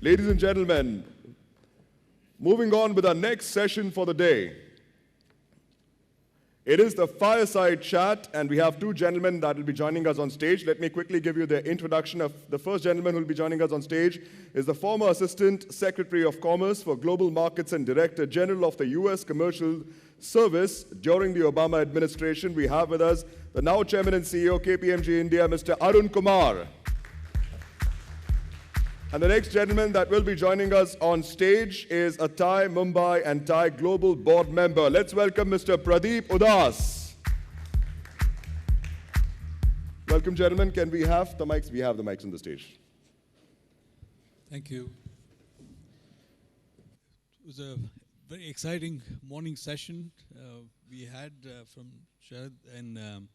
Ladies and gentlemen, moving on with our next session for the day. It is the Fireside Chat, and we have two gentlemen that will be joining us on stage. Let me quickly give you the introduction of the first gentleman who will be joining us on stage is the former Assistant Secretary of Commerce for Global Markets and Director General of the U.S. Commercial Service during the Obama administration. We have with us the now Chairman and CEO KPMG India, Mr. Arun Kumar. And the next gentleman that will be joining us on stage is a Thai, Mumbai and Thai Global Board member. Let's welcome Mr. Pradeep Udhas. Welcome, gentlemen. Can we have the mics? We have the mics on the stage. Thank you. It was a very exciting morning session we had from Sharad and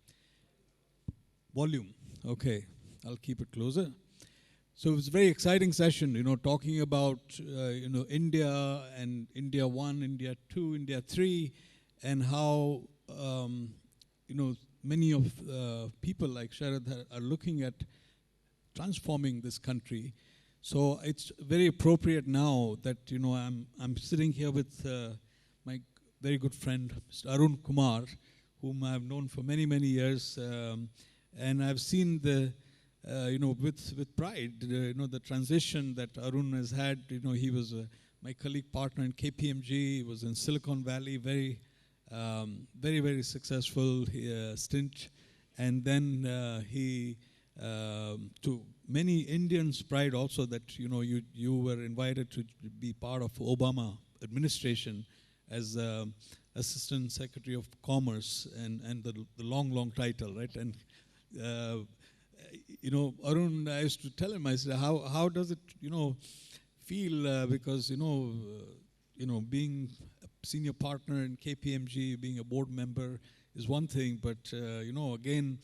volume. Okay, I'll keep it closer. So it was a very exciting session, talking about, India and India 1, India 2, India 3, and how, many of people like Sharad are looking at transforming this country. So it's very appropriate now that, I'm sitting here with my very good friend, Mr. Arun Kumar, whom I've known for many, many years, and I've seen the with pride, the transition that Arun has had. He was my colleague partner in KPMG. He was in Silicon Valley, very, very successful stint. And then he, to many Indians' pride also that, you were invited to be part of Obama administration as Assistant Secretary of Commerce and the long title, right? And Arun, I used to tell him, I said, how does it, feel, because, being a senior partner in KPMG, being a board member is one thing, but, again,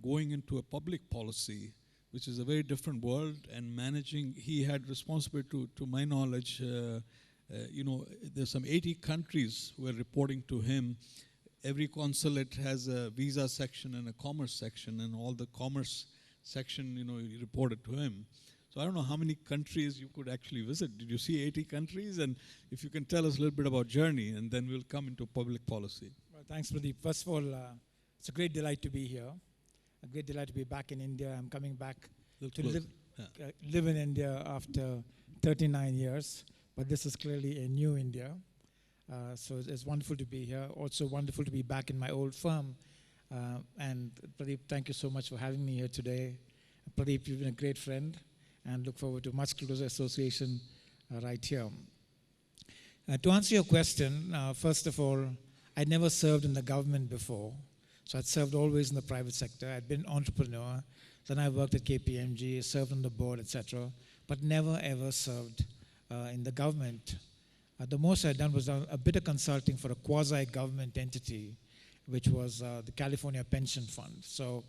going into a public policy, which is a very different world, and managing, he had responsibility to my knowledge, there's some 80 countries who are reporting to him. Every consulate has a visa section and a commerce section, and all the commerce section, you reported to him. So I don't know how many countries you could actually visit. Did you see 80 countries? And if you can tell us a little bit about journey, and then we'll come into public policy. Well, thanks, Pradeep. First of all, it's a great delight to be here. A great delight to be back in India. I'm coming back to live in India after 39 years. But this is clearly a new India. So it's wonderful to be here. Also wonderful to be back in my old firm. And Pradeep, thank you so much for having me here today. Pradeep, you've been a great friend, and look forward to much closer association right here. To answer your question, first of all, I'd never served in the government before. So I'd served always in the private sector. I'd been an entrepreneur. Then I worked at KPMG, served on the board, etc., but never ever served in the government. The most I'd done was a bit of consulting for a quasi-government entity, which was the California Pension Fund. So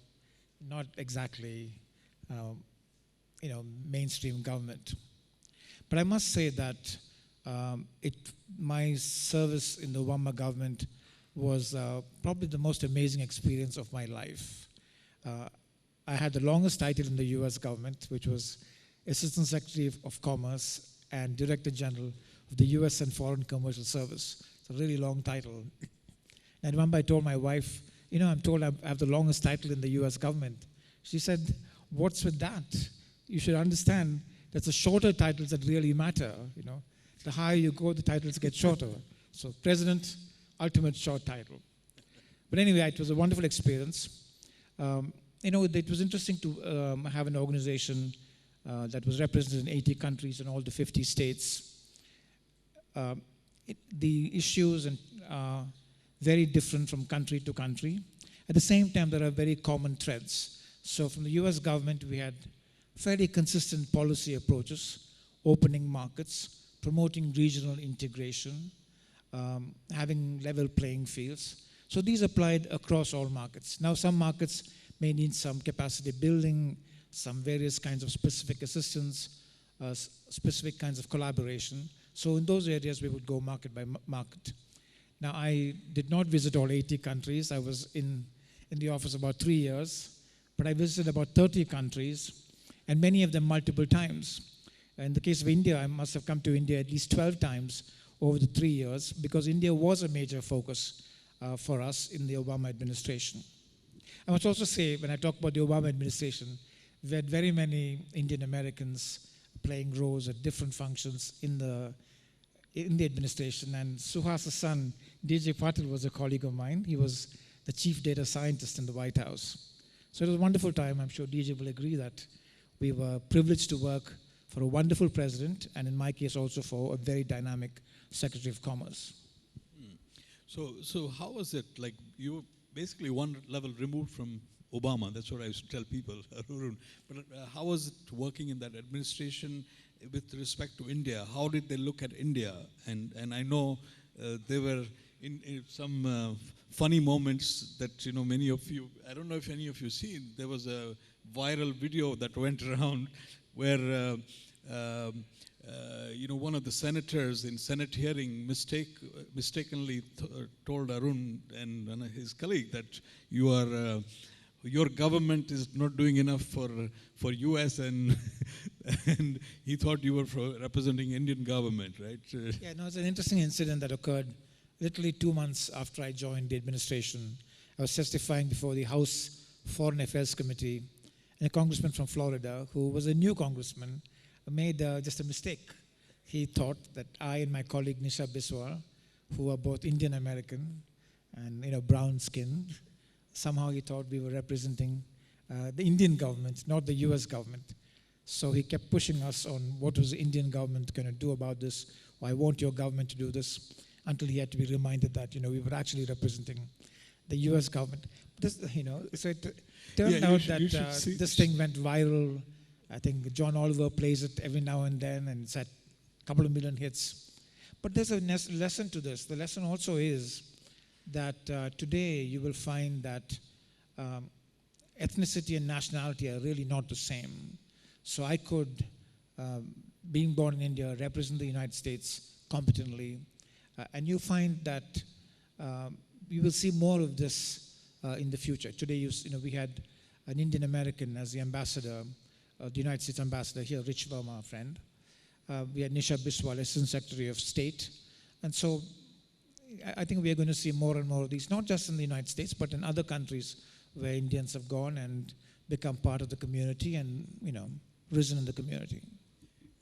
not exactly, mainstream government. But I must say that my service in the Obama government was probably the most amazing experience of my life. I had the longest title in the US government, which was Assistant Secretary of Commerce and Director General of the US and Foreign Commercial Service. It's a really long title. And I remember I told my wife, I'm told I have the longest title in the US government. She said, what's with that? You should understand that the shorter titles that really matter. The higher you go, the titles get shorter. So President, ultimate short title. But anyway, it was a wonderful experience. It was interesting to have an organization that was represented in 80 countries in all the 50 states. The issues are very different from country to country. At the same time, there are very common threads. So from the US government, we had fairly consistent policy approaches, opening markets, promoting regional integration, having level playing fields. So these applied across all markets. Now some markets may need some capacity building, some various kinds of specific assistance, specific kinds of collaboration. So in those areas, we would go market by market. Now, I did not visit all 80 countries. I was in the office about 3 years, but I visited about 30 countries, and many of them multiple times. In the case of India, I must have come to India at least 12 times over the 3 years because India was a major focus for us in the Obama administration. I must also say, when I talk about the Obama administration, we had very many Indian Americans playing roles at different functions in the administration. And Suhas's son, DJ Patil, was a colleague of mine. He was the chief data scientist in the White House. So it was a wonderful time. I'm sure DJ will agree that we were privileged to work for a wonderful president, and in my case also for a very dynamic Secretary of Commerce. So how was it? Like, you were basically one level removed from Obama. That's what I used to tell people, Arun. But how was it working in that administration with respect to India? How did they look at India? And I know there were in some funny moments that, many of you, I don't know if any of you seen, there was a viral video that went around where one of the senators in Senate hearing mistakenly told Arun and his colleague that your government is not doing enough for US, and and he thought you were representing Indian government, right? Yeah, no, it's an interesting incident that occurred literally 2 months after I joined the administration. I was testifying before the House Foreign Affairs Committee, and a congressman from Florida, who was a new congressman, made just a mistake. He thought that I and my colleague Nisha Biswal, who are both Indian American and brown skinned, somehow he thought we were representing the Indian government, not the US government. So he kept pushing us on what was the Indian government going to do about this. Why won't your government to do this? Until he had to be reminded that we were actually representing the US government. So it turned out that this thing went viral. I think John Oliver plays it every now and then, and it's had a couple of million hits. But there's a lesson to this. The lesson also is that today you will find that ethnicity and nationality are really not the same. So I could, being born in India, represent the United States competently, and you find that you will see more of this in the future. Today, we had an Indian American as the ambassador, the United States ambassador here, Rich Verma, a friend. We had Nisha Biswal, Assistant Secretary of State. And so I think we are going to see more and more of these, not just in the United States, but in other countries where Indians have gone and become part of the community and, risen in the community.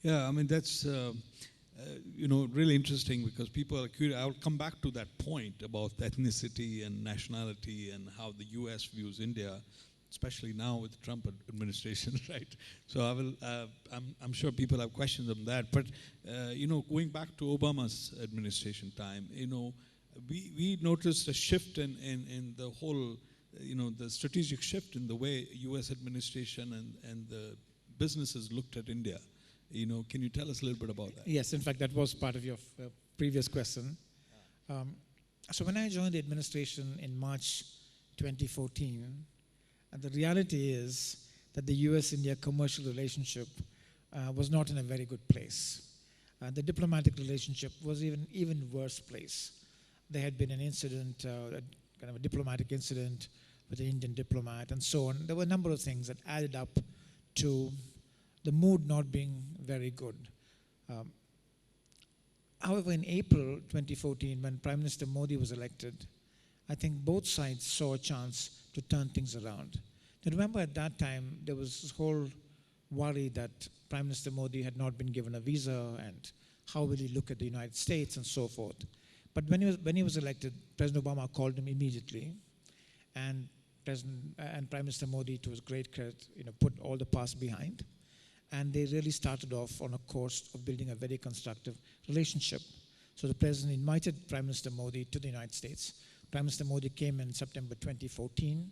Yeah, I mean, that's, really interesting because people are curious. I'll come back to that point about ethnicity and nationality and how the US views India, especially now with the Trump administration, right? So I will, I'm sure people have questions on that. But, going back to Obama's administration time, we noticed a shift in the whole, the strategic shift in the way US administration and the businesses looked at India. Can you tell us a little bit about that? Yes, in fact, that was part of your previous question. So when I joined the administration in March 2014, the reality is that the US-India commercial relationship was not in a very good place. The diplomatic relationship was even worse place. There had been an incident, kind of a diplomatic incident with an Indian diplomat and so on. There were a number of things that added up to the mood not being very good. However, in April 2014, when Prime Minister Modi was elected, I think both sides saw a chance to turn things around. Now, remember at that time, there was this whole worry that Prime Minister Modi had not been given a visa and how will he look at the United States and so forth. But when he was elected, President Obama called him immediately, and Prime Minister Modi, to his great credit, put all the past behind. And they really started off on a course of building a very constructive relationship. So the president invited Prime Minister Modi to the United States. Prime Minister Modi came in September 2014.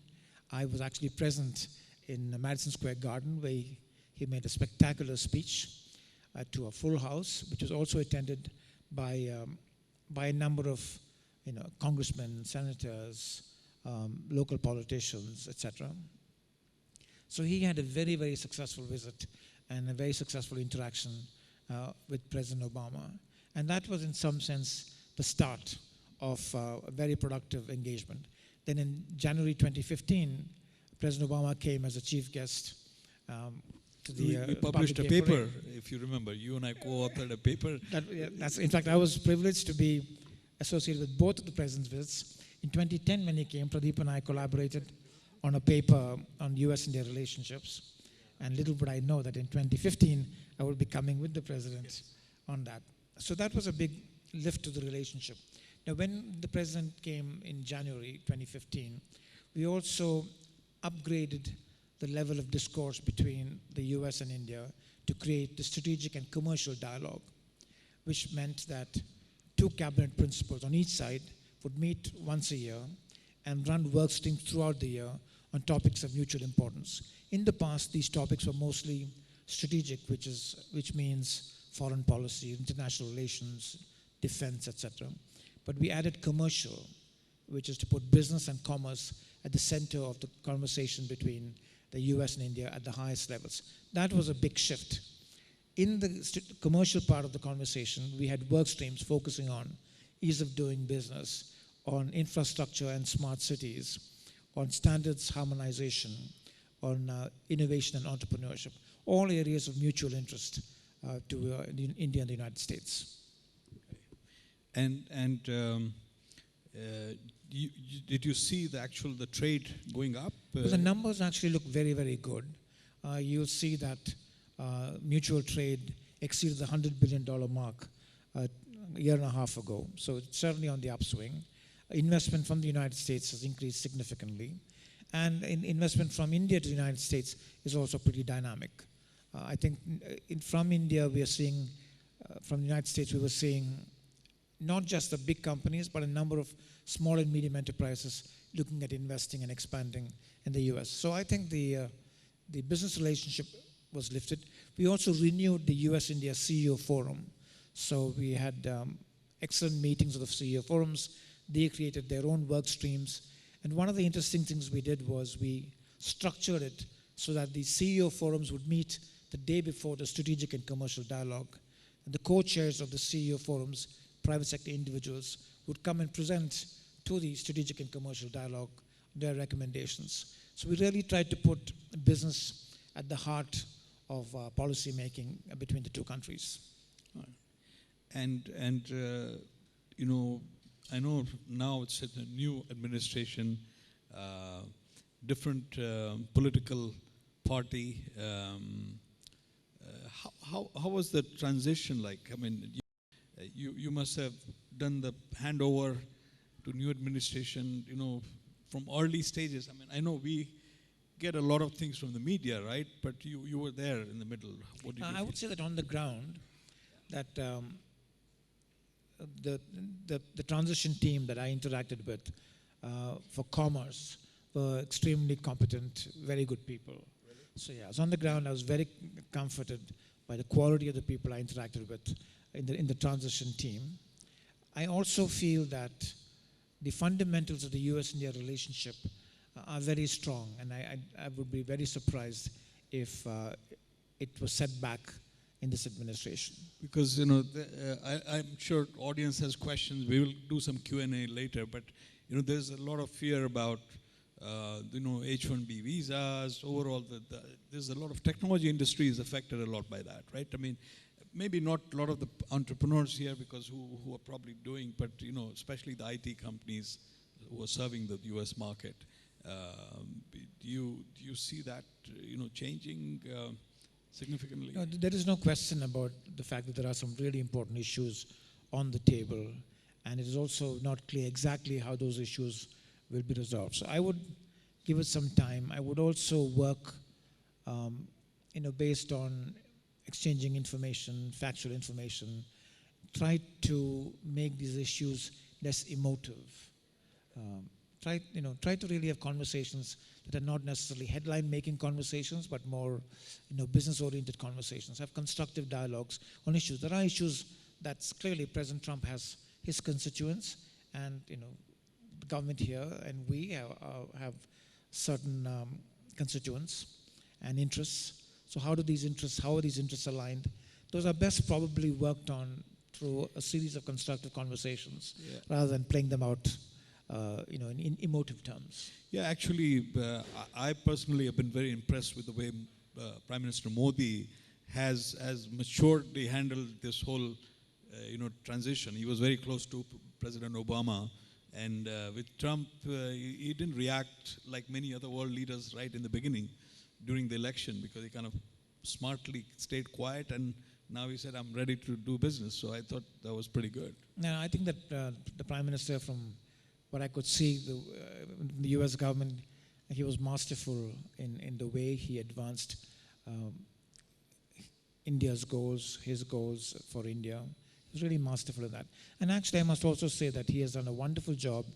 I was actually present in Madison Square Garden, where he made a spectacular speech to a full house, which was also attended by a number of congressmen, senators, local politicians, etc. So he had a very, very successful visit and a very successful interaction with President Obama. And that was in some sense the start of a very productive engagement. Then in January 2015, President Obama came as a chief guest to the we published a public paper, if you remember. You and I co-authored a paper. In fact, I was privileged to be associated with both of the president's visits. In 2010, when he came, Pradeep and I collaborated on a paper on US-India relationships. And little would I know that in 2015, I would be coming with the president on that. So that was a big lift to the relationship. Now, when the president came in January 2015, we also upgraded the level of discourse between the US and India to create the strategic and commercial dialogue, which meant that two cabinet principals on each side would meet once a year and run work streams throughout the year on topics of mutual importance. In the past, these topics were mostly strategic, which means foreign policy, international relations, defense, etc. But we added commercial, which is to put business and commerce at the center of the conversation between the US and India at the highest levels. That was a big shift. In the commercial part of the conversation, we had work streams focusing on ease of doing business, on infrastructure and smart cities, on standards harmonization, on innovation and entrepreneurship, all areas of mutual interest to India and the United States. Did you see the trade going up? Well, the numbers actually look very, very good. You'll see that mutual trade exceeded the $100 billion mark a year and a half ago. So it's certainly on the upswing. Investment from the United States has increased significantly. And investment from India to the United States is also pretty dynamic. I think from India, we are seeing, from the United States, we were seeing not just the big companies, but a number of small and medium enterprises looking at investing and expanding in the US. So I think the business relationship was lifted. We also renewed the US-India CEO Forum. So we had excellent meetings of the CEO Forums. They created their own work streams. And one of the interesting things we did was we structured it so that the CEO Forums would meet the day before the strategic and commercial dialogue. And the co-chairs of the CEO Forums, private sector individuals, would come and present to the strategic and commercial dialogue their recommendations. So we really tried to put business at the heart of policy making between the two countries. You know, I know now it's a new administration, different political party. How was the transition like? I mean, you must have done the handover to new administration, you know, from early stages. I mean, I know we get a lot of things from the media, right? But you were there in the middle. What did you I would say that on the ground, that the transition team that I interacted with for commerce were extremely competent, very good people. Really? So yeah, so on the ground, I was very comforted by the quality of the people I interacted with in the transition team. I also feel that the fundamentals of the US-India relationship are very strong, and I would be very surprised if it was set back in this administration. Because, you know, I'm sure audience has questions. We will do some Q&A later, but, you know, there's a lot of fear about, you know, H-1B visas. Overall, there's a lot of technology industry is affected a lot by that, right? I mean, maybe not a lot of the entrepreneurs here because who are probably doing, but, you know, especially the IT companies who are serving the US market. Do you see that, you know, changing significantly? No, there is no question about the fact that there are some really important issues on the table, and it is also not clear exactly how those issues will be resolved. So I would give it some time. I would also work, you know, based on exchanging information, factual information, try to make these issues less emotive. Try to really have conversations that are not necessarily headline-making conversations, but more, you know, business-oriented conversations. Have constructive dialogues on issues. There are issues that clearly President Trump has his constituents, and, you know, the government here and we have certain constituents and interests. So how are these interests aligned? Those are best probably worked on through a series of constructive conversations, rather than playing them out, you know, in emotive terms. Yeah, actually, I personally have been very impressed with the way Prime Minister Modi has maturely handled this whole transition. He was very close to President Obama, and with Trump, he didn't react like many other world leaders right in the beginning during the election, because he kind of smartly stayed quiet, and now he said, I'm ready to do business. So I thought that was pretty good. No, I think that the Prime Minister, from what I could see, the US government, he was masterful in the way he advanced India's goals, his goals for India. He was really masterful in that. And actually, I must also say that he has done a wonderful job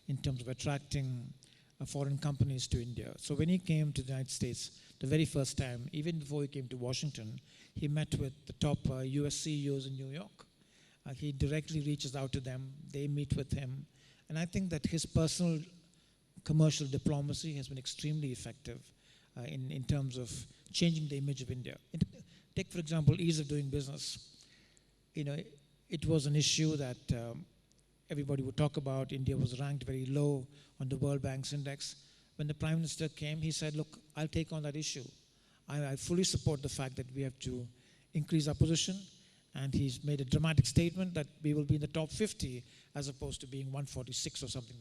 in terms of attracting foreign companies to India. So when he came to the United States, the very first time, even before he came to Washington, he met with the top US CEOs in New York. He directly reaches out to them, they meet with him. And I think that his personal commercial diplomacy has been extremely effective in terms of changing the image of India. Take, for example, ease of doing business. It was an issue that everybody would talk about. India was ranked very low on the World Bank's index. When the Prime Minister came, he said, look, I'll take on that issue. I fully support the fact that we have to increase our position, and he's made a dramatic statement that we will be in the top 50 as opposed to being 146 or something.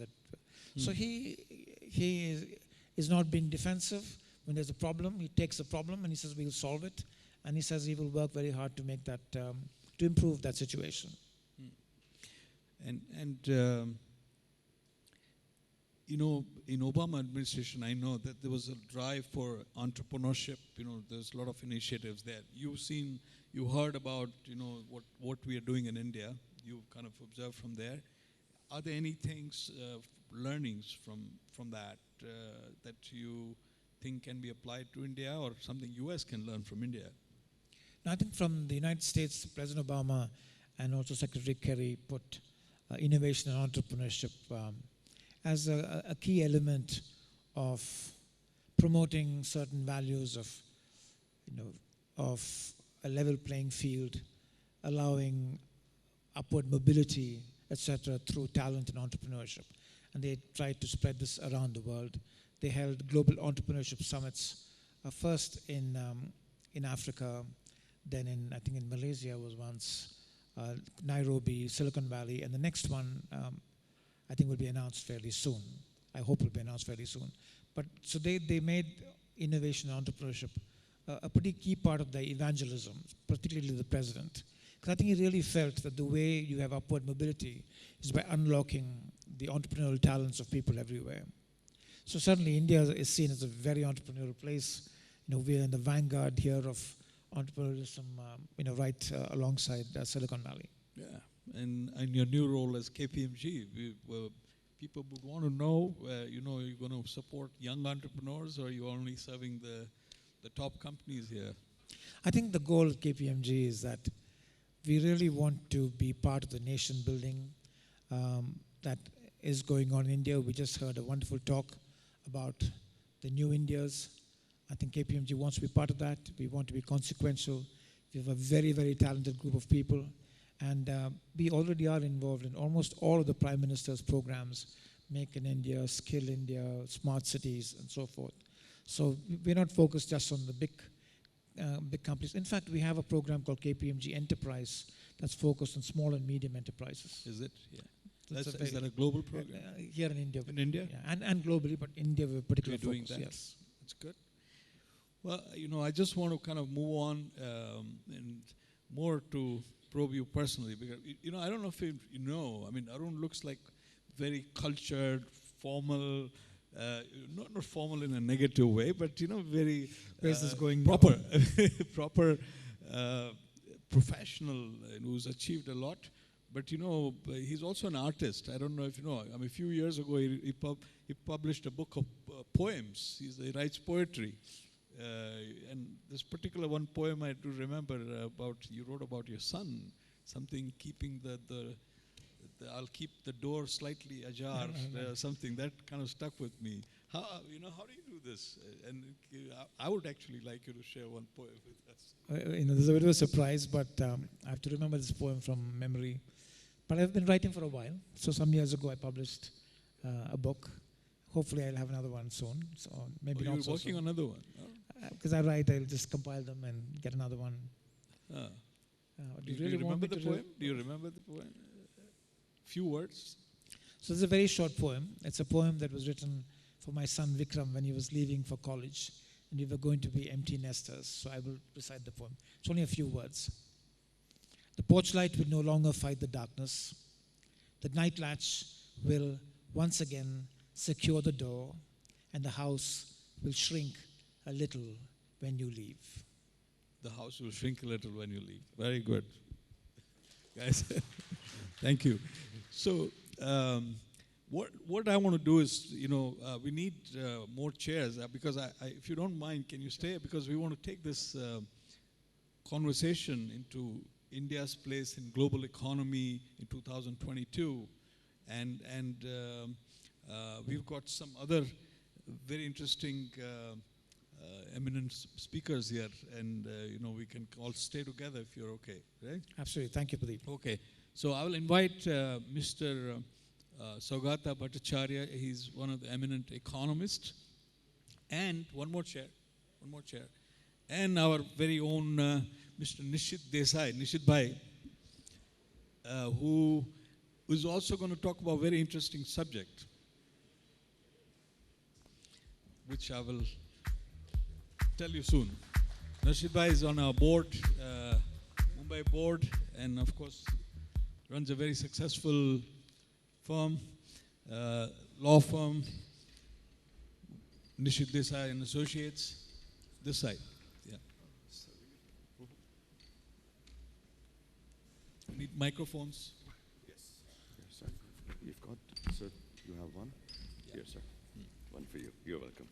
So he is not being defensive. When there's a problem, he takes the problem and he says we'll solve it, and he says he will work very hard to make that to improve that situation. In Obama administration, I know that there was a drive for entrepreneurship. There's a lot of initiatives there. You heard about, what we are doing in India. You kind of observed from there. Are there any things, learnings from that that you think can be applied to India, or something US can learn from India? Now, I think from the United States, President Obama and also Secretary Kerry put innovation and entrepreneurship as a key element of promoting certain values of a level playing field, allowing upward mobility, etc., through talent and entrepreneurship. And they tried to spread this around the world. They held global entrepreneurship summits, first in Africa, then I think in Malaysia was once, Nairobi, Silicon Valley, and the next one I think will be announced fairly soon. I hope it will be announced fairly soon. But so they made innovation and entrepreneurship a pretty key part of the evangelism, particularly the president. Because I think he really felt that the way you have upward mobility is by unlocking the entrepreneurial talents of people everywhere. So certainly India is seen as a very entrepreneurial place. We're in the vanguard here of entrepreneurialism, right alongside Silicon Valley. Yeah, and your new role as KPMG, people would want to know, you're going to support young entrepreneurs, or you're only serving the top companies here? I think the goal of KPMG is that we really want to be part of the nation building that is going on in India. We just heard a wonderful talk about the new Indias. I think KPMG wants to be part of that. We want to be consequential. We have a very, very talented group of people. And we already are involved in almost all of the Prime Minister's programs, Make in India, Skill India, Smart Cities, and so forth. So we're not focused just on the big companies. In fact, we have a program called KPMG Enterprise that's focused on small and medium enterprises. Is it? Yeah. Is that a global program? Here in India. In India? Yeah, and globally, but India we're particularly doing focused. that. Yes. That's good. Well, I just want to kind of move on and more to probe you personally, because I don't know if you know. I mean, Arun looks like very cultured, formal. Not formal in a negative way, but very Where's this going proper, proper professional who's achieved a lot. But he's also an artist. I don't know if you know. I mean, a few years ago, he published a book of poems. He writes poetry, and this particular one poem I do remember about. You wrote about your son, something keeping I'll keep the door slightly ajar, something that kind of stuck with me. How do you do this? And I would actually like you to share one poem with us. There's a bit of a surprise, but I have to remember this poem from memory. But I've been writing for a while. So some years ago, I published a book. Hopefully, I'll have another one soon. So maybe not you're so working soon. on another one? Because I write, I'll just compile them and get another one. Do you remember the poem? Do you remember the poem? Few words. So it's a very short poem. It's a poem that was written for my son Vikram when he was leaving for college, and we were going to be empty nesters. So I will recite the poem. It's only a few words. The porch light will no longer fight the darkness. The night latch will once again secure the door, and the house will shrink a little when you leave. The house will shrink a little when you leave. Very good. Guys, thank you. So, what I want to do is, we need more chairs because if you don't mind, can you stay? Because we want to take this conversation into India's place in global economy in 2022, and we've got some other very interesting eminent speakers here, and we can all stay together if you're okay, right? Absolutely. Thank you, Pradeep. Okay. So I will invite Mr. Saugata Bhattacharya. He's one of the eminent economists, and one more chair, and our very own Mr. Nishith Desai, Nishith Bhai, who is also going to talk about a very interesting subject, which I will tell you soon. Nishith Bhai is on our board, Mumbai board, and of course runs a very successful firm, law firm, Nishith Desai and Associates. This side, yeah. We need microphones. Yes, sir. You've got, sir, you have one? Yeah. Here, sir. One for you. You're welcome.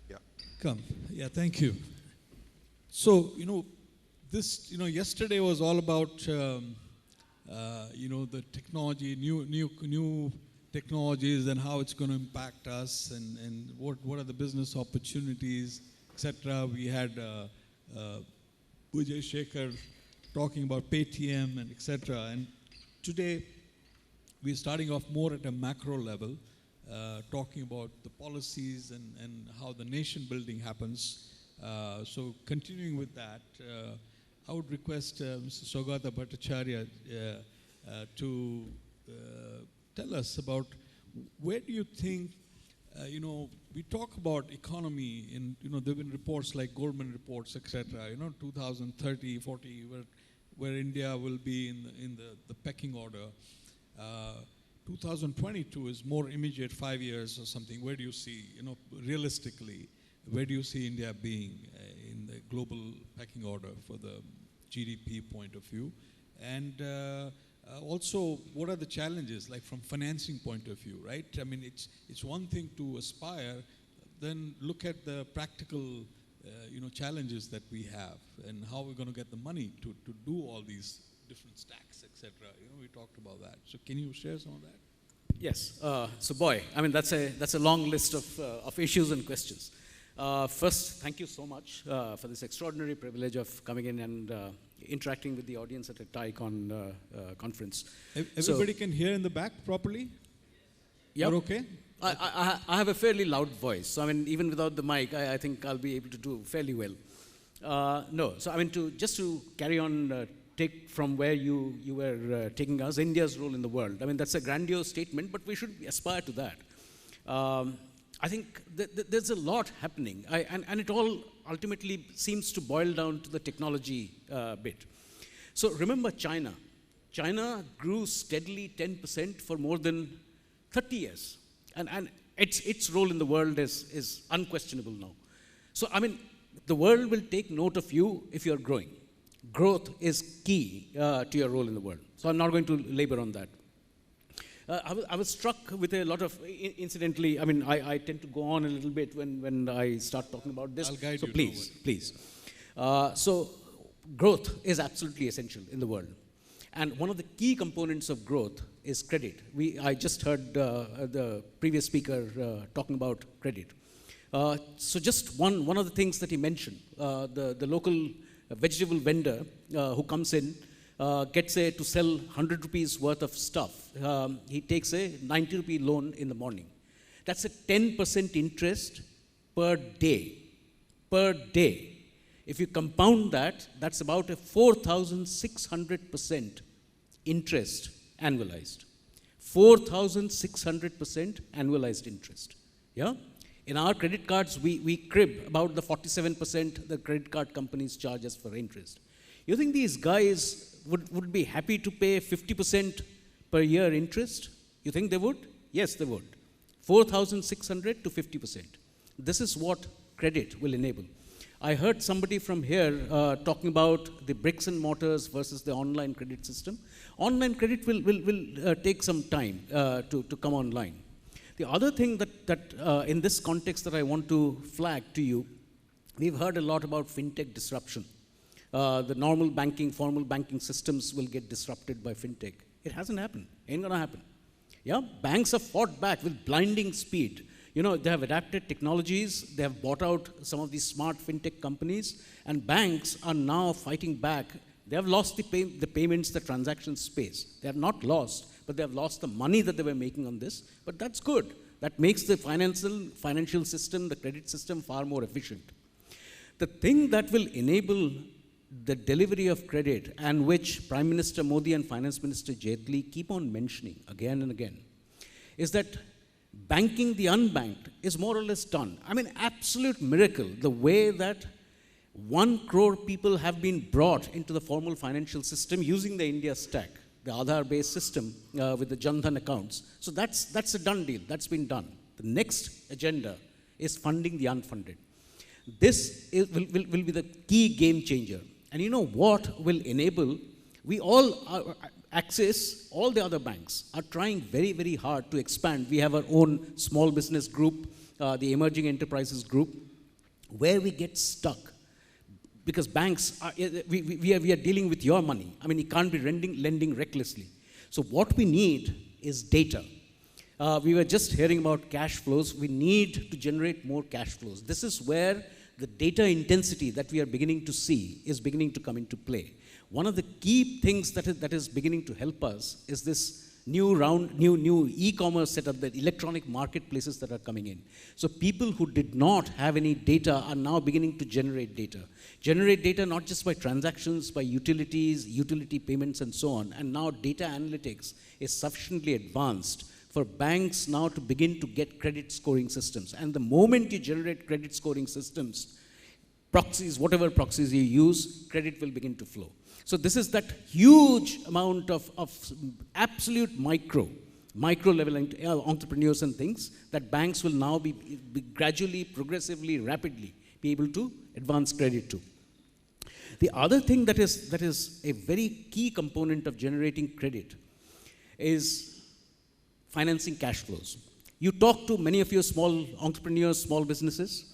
Yeah. Come. Yeah, thank you. So, this, yesterday was all about, the technology, new technologies and how it's going to impact us and what are the business opportunities, etc. We had Vijay Shekhar talking about Paytm and etc. And today we're starting off more at a macro level, talking about the policies and how the nation building happens. So continuing with that, I would request Mr. Saugata Bhattacharya to tell us about where do you think, we talk about economy in, there have been reports like Goldman reports, etc., 2030, 40, where India will be in the pecking order. 2022 is more immediate, 5 years or something. Where do you see, realistically, where do you see India being in the global pecking order for the GDP point of view? And also, what are the challenges, like from financing point of view, right? I mean, it's one thing to aspire, then look at the practical, challenges that we have and how we're going to get the money to do all these different stacks, etc. We talked about that. So can you share some of that? Yes. So boy, I mean, that's a long list of issues and questions. First, thank you so much for this extraordinary privilege of coming in and interacting with the audience at a TiECon conference. Everybody can hear in the back properly? Yep. You're okay? I have a fairly loud voice, so I mean, even without the mic, I think I'll be able to do fairly well. No, so I mean, just to carry on, take from where you were taking us, India's role in the world. I mean, that's a grandiose statement, but we should aspire to that. I think there's a lot happening, and it all ultimately seems to boil down to the technology bit. So remember China. China grew steadily 10% for more than 30 years. And its role in the world is unquestionable now. So, I mean, the world will take note of you if you're growing. Growth is key to your role in the world. So I'm not going to labor on that. I was struck with a lot of, incidentally, I mean, I tend to go on a little bit when I start talking about this. I'll guide so you, please. So growth is absolutely essential in the world. And one of the key components of growth is credit. I just heard the previous speaker talking about credit. So just one of the things that he mentioned, the local vegetable vendor who comes in, gets to sell 100 rupees worth of stuff. He takes a 90 rupee loan in the morning. That's a 10% interest per day. per day. If you compound that, that's about a 4,600% interest annualized. 4,600% annualized interest. Yeah? In our credit cards, we crib about the 47% the credit card companies charge us for interest. You think these guys would be happy to pay 50% per year interest? You think they would? Yes, they would. 4,600 to 50%. This is what credit will enable. I heard somebody from here talking about the bricks and mortars versus the online credit system. Online credit will take some time to come online. The other thing that in this context that I want to flag to you, we've heard a lot about fintech disruption. The normal banking, formal banking systems will get disrupted by fintech. It hasn't happened. Ain't gonna happen. Yeah, banks have fought back with blinding speed. You know, they have adapted technologies, they have bought out some of these smart fintech companies, and banks are now fighting back. They have lost the payments, the transaction space. They have not lost, but they have lost the money that they were making on this. But that's good. That makes the financial system, the credit system far more efficient. The thing that will enable the delivery of credit, and which Prime Minister Modi and Finance Minister Jaitley keep on mentioning again and again, is that banking the unbanked is more or less done. I mean, absolute miracle, the way that 1 crore people have been brought into the formal financial system using the India stack, the Aadhaar-based system with the Jan Dhan accounts. So that's a done deal. That's been done. The next agenda is funding the unfunded. This will be the key game changer. And you know what will enable, we all Axis, all the other banks are trying very, very hard to expand. We have our own small business group, the Emerging Enterprises Group, where we get stuck. Because banks, we are dealing with your money. I mean, you can't be lending recklessly. So what we need is data. We were just hearing about cash flows. We need to generate more cash flows. This is where the data intensity that we are beginning to see is beginning to come into play. One of the key things that is beginning to help us is this new e-commerce setup, the electronic marketplaces that are coming in. So people who did not have any data are now beginning to generate data. Generate data not just by transactions, by utilities, utility payments, and so on. And now data analytics is sufficiently advanced for banks now to begin to get credit scoring systems. And the moment you generate credit scoring systems, proxies, whatever proxies you use, credit will begin to flow. So this is that huge amount of absolute micro level entrepreneurs and things that banks will now be gradually, progressively, rapidly be able to advance credit to. The other thing that is a very key component of generating credit is financing cash flows. You talk to many of your small entrepreneurs, small businesses,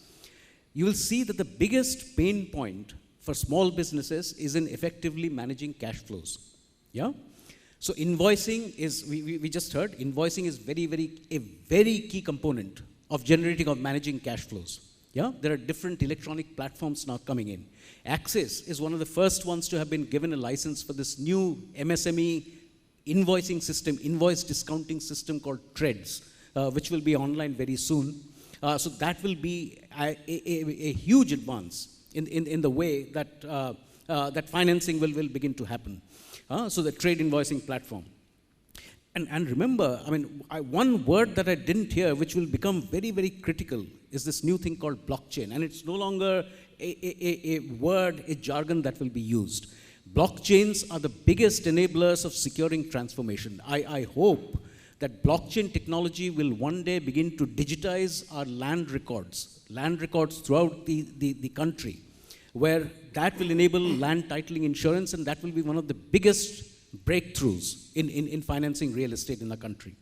you will see that the biggest pain point for small businesses is in effectively managing cash flows. Yeah? So invoicing is, we just heard, invoicing is a very key component of managing cash flows. Yeah? There are different electronic platforms now coming in. Axis is one of the first ones to have been given a license for this new MSME invoicing system, invoice discounting system called Treads, which will be online very soon. So that will be a huge advance in the way that financing will begin to happen. So the trade invoicing platform. And remember, I mean, one word that I didn't hear, which will become very, very critical, is this new thing called blockchain. And it's no longer a word, a jargon that will be used. Blockchains are the biggest enablers of securing transformation. I hope that blockchain technology will one day begin to digitize our land records throughout the country, where that will enable land titling insurance, and that will be one of the biggest breakthroughs in financing real estate in the country.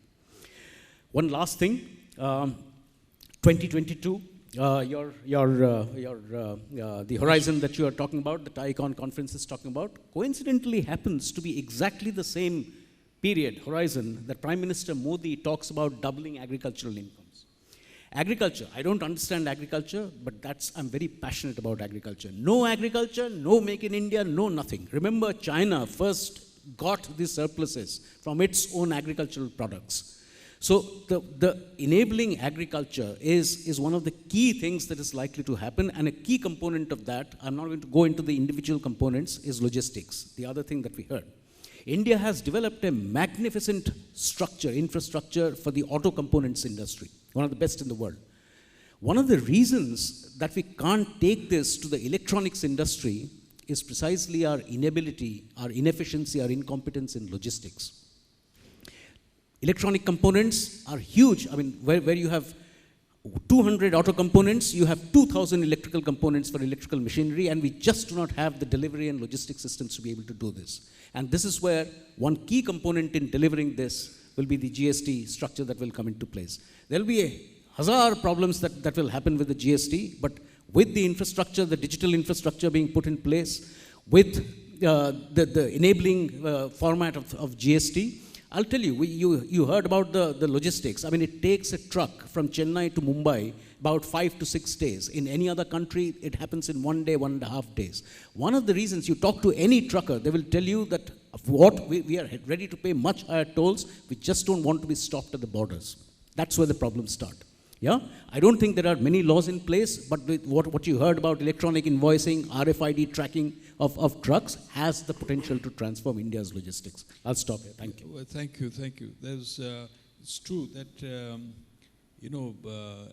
One last thing, 2022, the horizon that you are talking about, that ICON conference is talking about, coincidentally happens to be exactly the same period, horizon, that Prime Minister Modi talks about doubling agricultural incomes. Agriculture, I don't understand agriculture, but I'm very passionate about agriculture. No agriculture, no make in India, no nothing. Remember, China first got these surpluses from its own agricultural products. So the enabling agriculture is one of the key things that is likely to happen, and a key component of that, I'm not going to go into the individual components, is logistics, the other thing that we heard. India has developed a magnificent infrastructure for the auto components industry, one of the best in the world. One of the reasons that we can't take this to the electronics industry is precisely our inability, our inefficiency, our incompetence in logistics. Electronic components are huge. I mean, where you have 200 auto components, you have 2,000 electrical components for electrical machinery, and we just do not have the delivery and logistics systems to be able to do this. And this is where one key component in delivering this will be the GST structure that will come into place. There will be a hazard problems that will happen with the GST, but with the infrastructure, the digital infrastructure being put in place, with the enabling format of GST, I'll tell you, you heard about the logistics. I mean, it takes a truck from Chennai to Mumbai about 5 to 6 days. In any other country, it happens in 1 day, 1.5 days. One of the reasons, you talk to any trucker, they will tell you that we are ready to pay much higher tolls, we just don't want to be stopped at the borders. That's where the problems start. Yeah? I don't think there are many laws in place, but with what you heard about electronic invoicing, RFID tracking of trucks has the potential to transform India's logistics. I'll stop here. Thank you. Well, thank you. It's true that,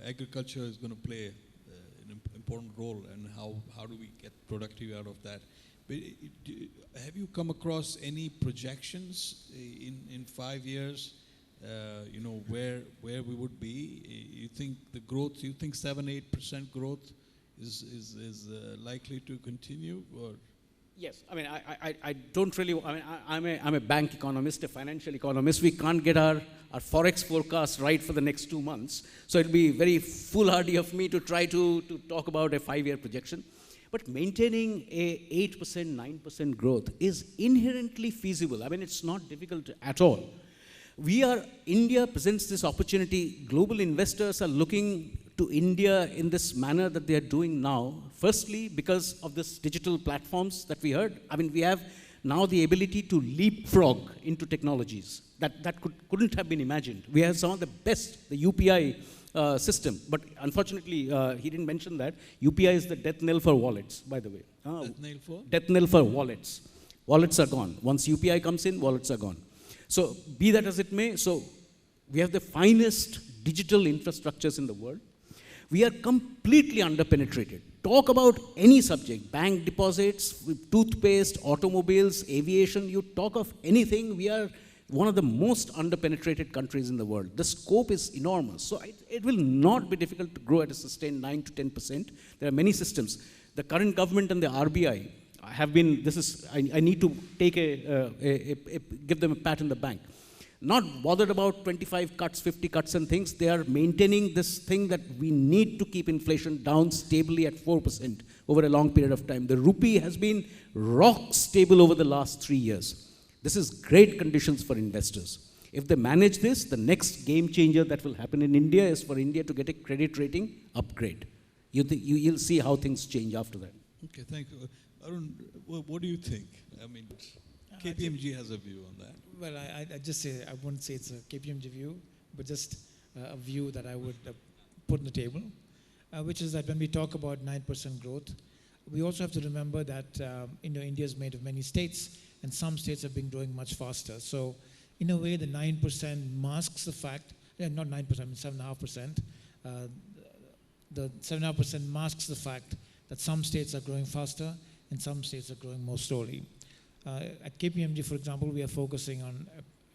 agriculture is going to play an important role, and how do we get productivity out of that? But have you come across any projections in 5 years? Where we would be? You think the growth? You think 7-8% growth is likely to continue, or? Yes, I mean, I don't really, I mean, I'm a bank economist, a financial economist. We can't get our forex forecast right for the next 2 months. So it'll be very foolhardy of me to try to talk about a 5-year projection. But maintaining a 8%, 9% growth is inherently feasible. I mean, it's not difficult at all. India presents this opportunity. Global investors are looking to India in this manner that they are doing now. Firstly, because of this digital platforms that we heard. I mean, we have now the ability to leapfrog into technologies that couldn't have been imagined. We have some of the best, the UPI system. But unfortunately, he didn't mention that. UPI is the death knell for wallets, by the way. Death knell for? Death knell for wallets. Wallets are gone. Once UPI comes in, wallets are gone. So be that as it may, so we have the finest digital infrastructures in the world. We are completely underpenetrated. Talk about any subject, bank deposits, toothpaste, automobiles, aviation, you talk of anything, we are one of the most underpenetrated countries in the world. The scope is enormous. So it will not be difficult to grow at a sustained 9 to 10%. There are many systems. The current government and the RBI have been, I need to take give them a pat in the bank. Not bothered about 25 cuts, 50 cuts and things. They are maintaining this thing that we need to keep inflation down stably at 4% over a long period of time. The rupee has been rock stable over the last 3 years. This is great conditions for investors. If they manage this, the next game changer that will happen in India is for India to get a credit rating upgrade. You'll see how things change after that. Okay, thank you. Arun, what do you think? I mean, KPMG has a view on that. Well, I just say, I wouldn't say it's a KPMG view, but just a view that I would put on the table, which is that when we talk about 9% growth, we also have to remember that India is made of many states, and some states have been growing much faster. So in a way, the 9% masks the fact, not 9%, I mean 7.5%, the 7.5% masks the fact that some states are growing faster and some states are growing more slowly. At KPMG, for example, we are focusing on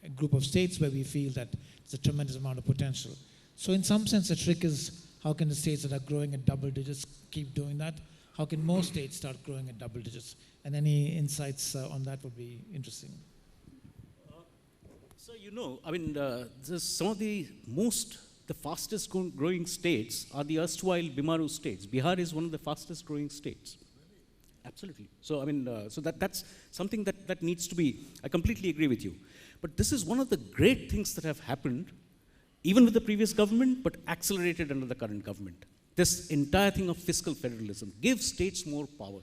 a group of states where we feel that there's a tremendous amount of potential. So in some sense, the trick is, how can the states that are growing at double digits keep doing that? How can more states start growing at double digits? And any insights on that would be interesting. So, I mean, some of the fastest growing states are the erstwhile Bimaru states. Bihar is one of the fastest growing states. Absolutely. So, I mean, so that's something that needs to be, I completely agree with you. But this is one of the great things that have happened, even with the previous government, but accelerated under the current government. This entire thing of fiscal federalism gives states more power.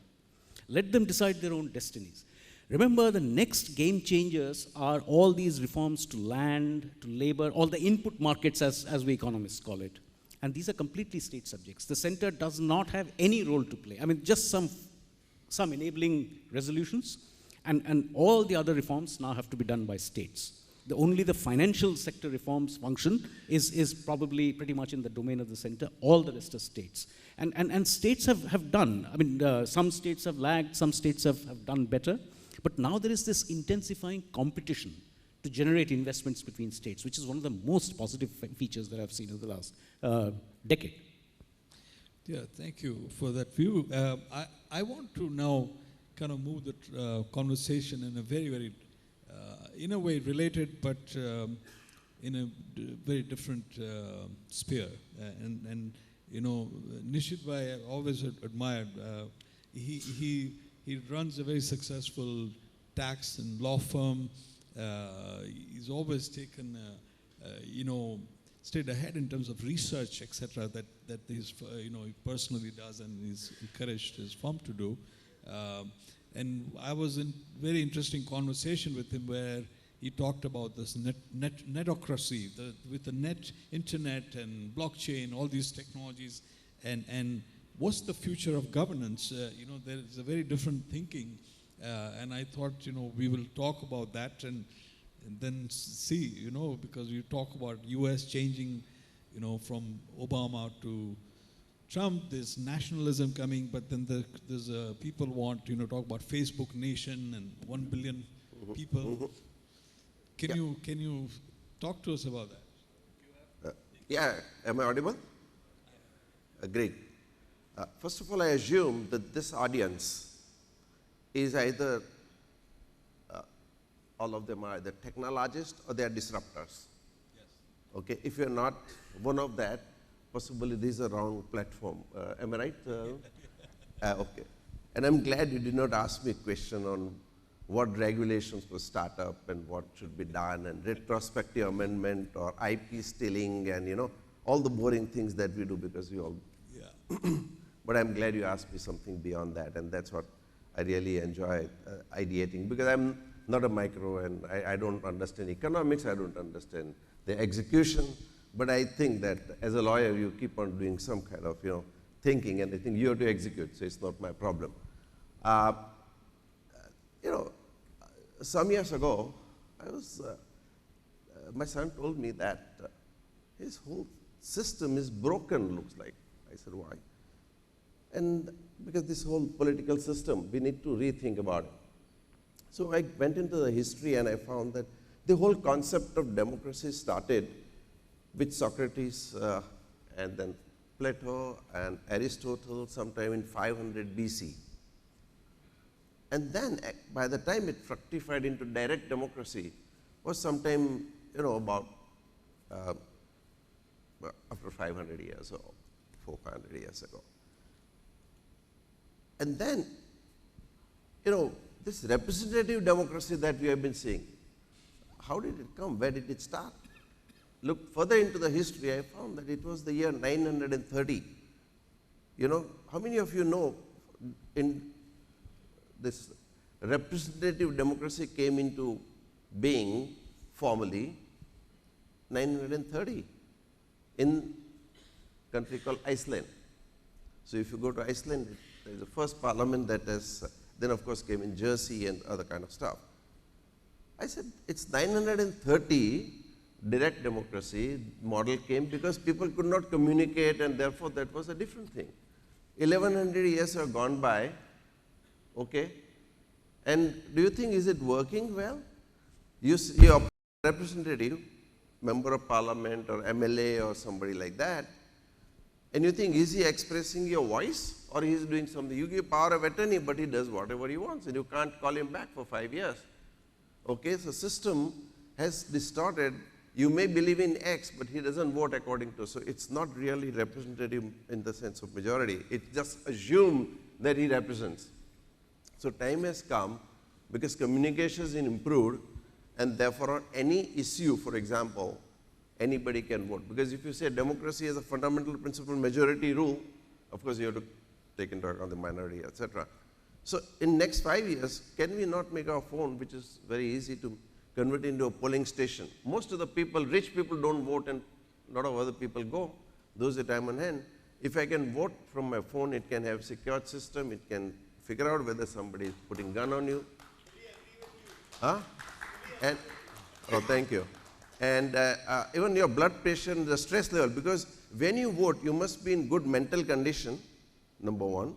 Let them decide their own destinies. Remember, the next game changers are all these reforms to land, to labor, all the input markets, as we economists call it. And these are completely state subjects. The center does not have any role to play. I mean, just some enabling resolutions, and all the other reforms now have to be done by states. Only the financial sector reforms function is probably pretty much in the domain of the center. All the rest are states. And states have done, I mean, some states have lagged, some states have done better. But now there is this intensifying competition to generate investments between states, which is one of the most positive features that I've seen in the last decade. Yeah, thank you for that view. I want to now kind of move the conversation in a very, in a way related, but in a very different sphere. And you know, Nishith I always admired. He runs a very successful tax and law firm. He's always taken, you know, stayed ahead in terms of research, etc. That he's, you know, he personally does, and he's encouraged his firm to do. And I was in very interesting conversation with him where he talked about this netocracy, with the net internet and blockchain, all these technologies, and what's the future of governance? You know, there is a very different thinking, and I thought, you know, we will talk about that and then see, you know, because you talk about US changing, you know, from Obama to Trump, there's nationalism coming, but then there's people want, you know, talk about Facebook nation and 1 billion people. Can you talk to us about that? Yeah, am I audible? Great. First of all, I assume that this audience is either, all of them are either technologists or they are disruptors. Yes. Okay, if you're not one of that, possibly this is a wrong platform. Am I right? Okay. And I'm glad you did not ask me a question on what regulations for startup and what should be done and retrospective amendment or IP stealing and, you know, all the boring things that we do because we all. Yeah. But I'm glad you asked me something beyond that, and that's what I really enjoy ideating, because I'm not a micro and I don't understand economics, I don't understand the execution, but I think that as a lawyer you keep on doing some kind of, you know, thinking, and I think you have to execute, so it's not my problem. You know, some years ago, my son told me that his whole system is broken, looks like. I said, why? And because this whole political system, we need to rethink about it. So I went into the history and I found that the whole concept of democracy started with Socrates and then Plato and Aristotle sometime in 500 BC. And then by the time it fructified into direct democracy was sometime, you know, about after 500 years or 400 years ago. And then, you know, this representative democracy that we have been seeing, how did it come? Where did it start? Look further into the history, I found that it was the year 930. You know, how many of you know in this representative democracy came into being formally 930 in a country called Iceland. So if you go to Iceland, there is the first parliament that has, then of course came in Jersey and other kind of stuff. I said, it's 930 direct democracy model came because people could not communicate, and therefore that was a different thing. 1100 years have gone by, okay, and do you think is it working well? You are a representative, member of parliament or MLA or somebody like that, and you think, is he expressing your voice or he is doing something? You give power of attorney, but he does whatever he wants, and you can't call him back for 5 years. Okay, so system has distorted. You may believe in X, but he doesn't vote according to. So it's not really representative in the sense of majority. It just assumes that he represents. So time has come because communication is improved, and therefore on any issue, for example, anybody can vote. Because if you say democracy is a fundamental principle, majority rule, of course you have to take into account the minority, etc. So in next 5 years, can we not make our phone, which is very easy to convert into a polling station? Most of the people, rich people don't vote and a lot of other people go. Those are time on hand. If I can vote from my phone, it can have secured system, it can figure out whether somebody is putting gun on you. Huh? And, oh, thank you. And even your blood pressure, the stress level, because when you vote, you must be in good mental condition, number one.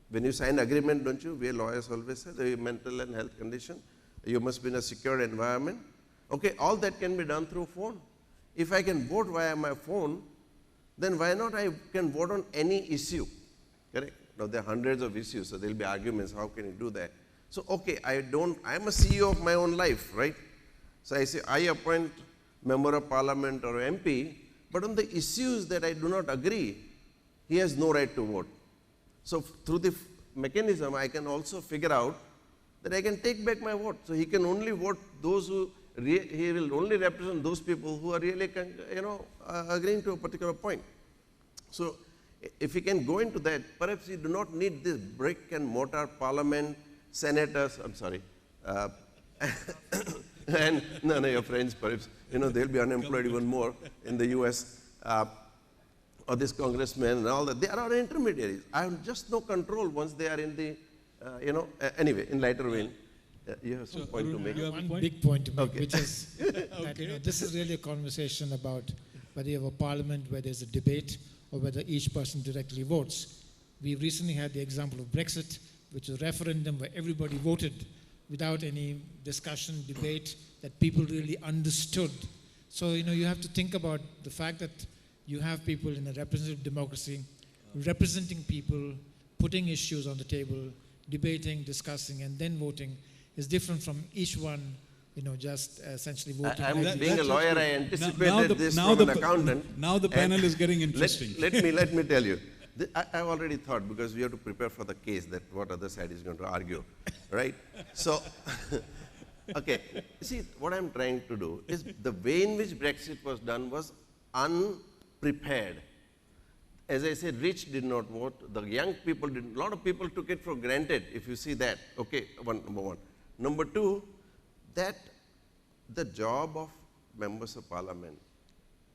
When you sign agreement, don't you? We lawyers always say the mental and health condition. You must be in a secure environment. Okay, all that can be done through phone. If I can vote via my phone, then why not I can vote on any issue? Correct? Now there are hundreds of issues, so there will be arguments. How can you do that? So okay, I'm a CEO of my own life, right? So I say I appoint member of parliament or MP, but on the issues that I do not agree, he has no right to vote. So through the mechanism, I can also figure out that I can take back my vote. So he can only vote those who, he will only represent those people who are really, agreeing to a particular point. So if we can go into that, perhaps we do not need this brick and mortar parliament, senators, I'm sorry, and none of your friends perhaps, they'll be unemployed even more in the US. Or this congressman and all that, they are our intermediaries. I have just no control once they are in the, anyway, in lighter vein. You have some point Arun, to make. you have One point? big point to make, Okay. which is that this is really a conversation about whether you have a parliament where there's a debate or whether each person directly votes. We recently had the example of Brexit, which is a referendum where everybody voted without any discussion, debate, that people really understood. So, you have to think about the fact that you have people in a representative democracy representing people, putting issues on the table, debating, discussing, and then voting is different from each one, just essentially voting. Being a lawyer, I anticipated this from an accountant. Now the panel is getting interesting. Let me tell you. I've already thought, because we have to prepare for the case that what other side is going to argue, right? So, okay, see, what I'm trying to do is the way in which Brexit was done was unprepared. As I said, rich did not vote, the young people didn't, a lot of people took it for granted, if you see that, okay, number one. Number two, that the job of members of parliament,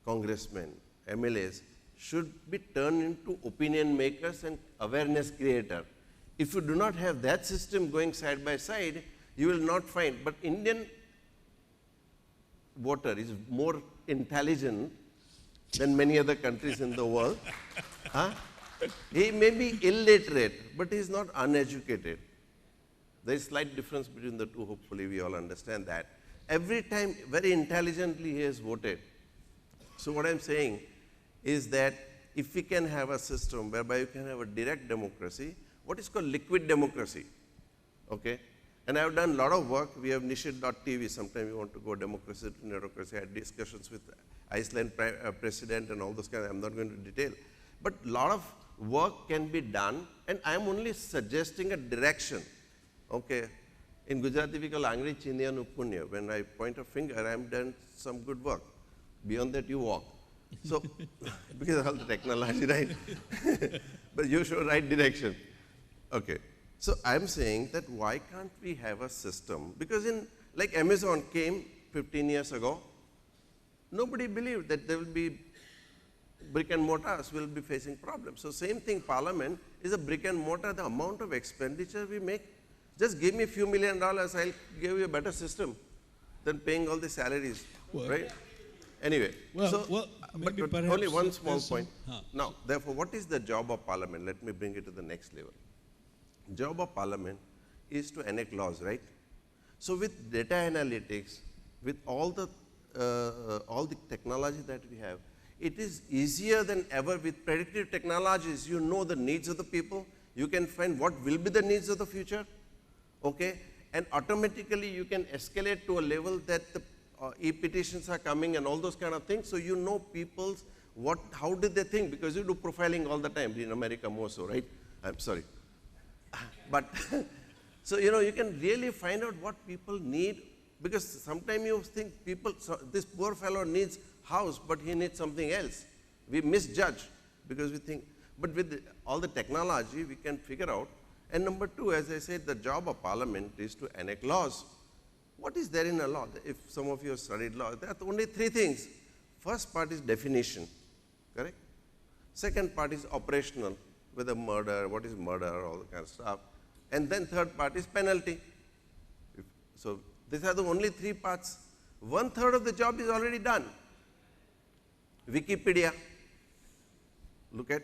congressmen, MLAs, should be turned into opinion makers and awareness creator. If you do not have that system going side by side, you will not find, but Indian voter is more intelligent than many other countries in the world. Huh? He may be illiterate, but he is not uneducated. There is slight difference between the two, hopefully we all understand that. Every time, very intelligently he has voted. So what I'm saying is that if we can have a system whereby you can have a direct democracy, what is called liquid democracy, okay? And I've done a lot of work. We have Nishith.tv. Sometimes we want to go democracy to democracy. I had discussions with Iceland president and all those kind of, I'm not going to detail. But a lot of work can be done, and I'm only suggesting a direction, okay? In Gujarati, we call Angri Chindianu Punya. When I point a finger, I'm done some good work. Beyond that, you walk. So, because of all the technology, right? But you show right direction. Okay. So I'm saying that why can't we have a system? Because like Amazon came 15 years ago, nobody believed that there will be brick and mortars will be facing problems. So same thing, parliament is a brick and mortar, the amount of expenditure we make. Just give me a few $1 million, I'll give you a better system than paying all the salaries, right? Anyway, but only one small point. Now, therefore, what is the job of parliament? Let me bring it to the next level. Job of parliament is to enact laws, right? So with data analytics, with all the technology that we have, it is easier than ever. With predictive technologies, you know the needs of the people. You can find what will be the needs of the future, okay? And automatically you can escalate to a level that the e-petitions are coming and all those kind of things. So you know people's, how did they think? Because you do profiling all the time, in America more so, right? I'm sorry. But, so you can really find out what people need, because sometimes you think this poor fellow needs house, but he needs something else. We misjudge because we think, but with all the technology, we can figure out, And number two, as I said, the job of parliament is to enact laws. What is there in a law? If some of you have studied law, there are only three things. First part is definition, correct? Second part is operational, whether murder, what is murder, all that kind of stuff. And then third part is penalty. So these are the only three parts. 1/3 of the job is already done. Wikipedia, look at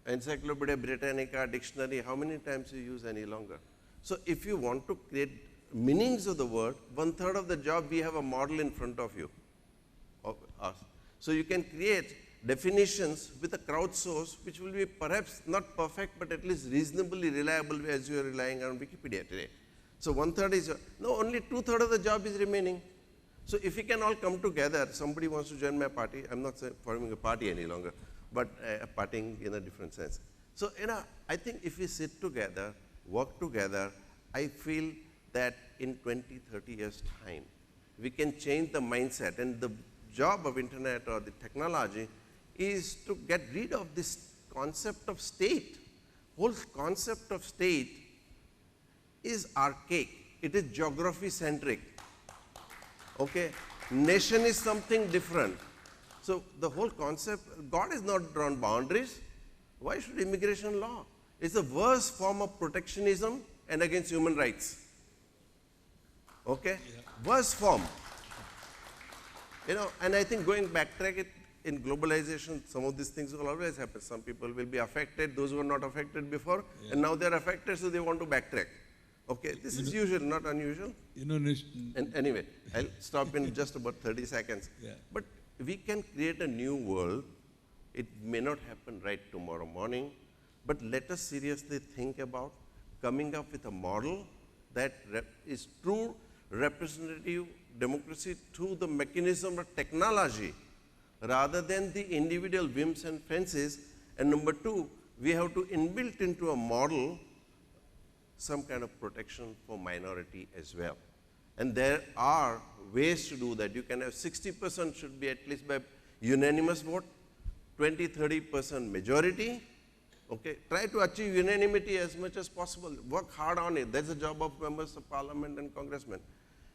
Encyclopedia Britannica, dictionary, how many times you use any longer? So if you want to create meanings of the word, 1/3 of the job, we have a model in front of you, of us. So you can create definitions with a crowdsource, which will be perhaps not perfect, but at least reasonably reliable as you are relying on Wikipedia today. So 1/3 is, no, only 2/3 of the job is remaining. So if we can all come together, somebody wants to join my party, I'm not forming a party any longer, but partying in a different sense. So, I think if we sit together, work together, I feel that in 20, 30 years' time, we can change the mindset. And the job of internet or the technology is to get rid of this concept of state. Whole concept of state is archaic. It is geography-centric. Okay? Nation is something different. So the whole concept, God has not drawn boundaries. Why should immigration law? It's the worst form of protectionism and against human rights. Okay? Yeah. Worst form. And I think going backtrack it, in globalization, some of these things will always happen. Some people will be affected, those who were not affected before, and now they're affected, so they want to backtrack. Okay, this is usual, not unusual. And anyway, I'll stop in just about 30 seconds. Yeah. But we can create a new world. It may not happen right tomorrow morning, but let us seriously think about coming up with a model that is true representative democracy through the mechanism of technology rather than the individual whims and fancies. And number two, we have to inbuilt into a model some kind of protection for minority as well. And there are ways to do that. You can have 60% should be at least by unanimous vote, 20, 30% majority. Okay, try to achieve unanimity as much as possible. Work hard on it. That's the job of members of parliament and congressmen.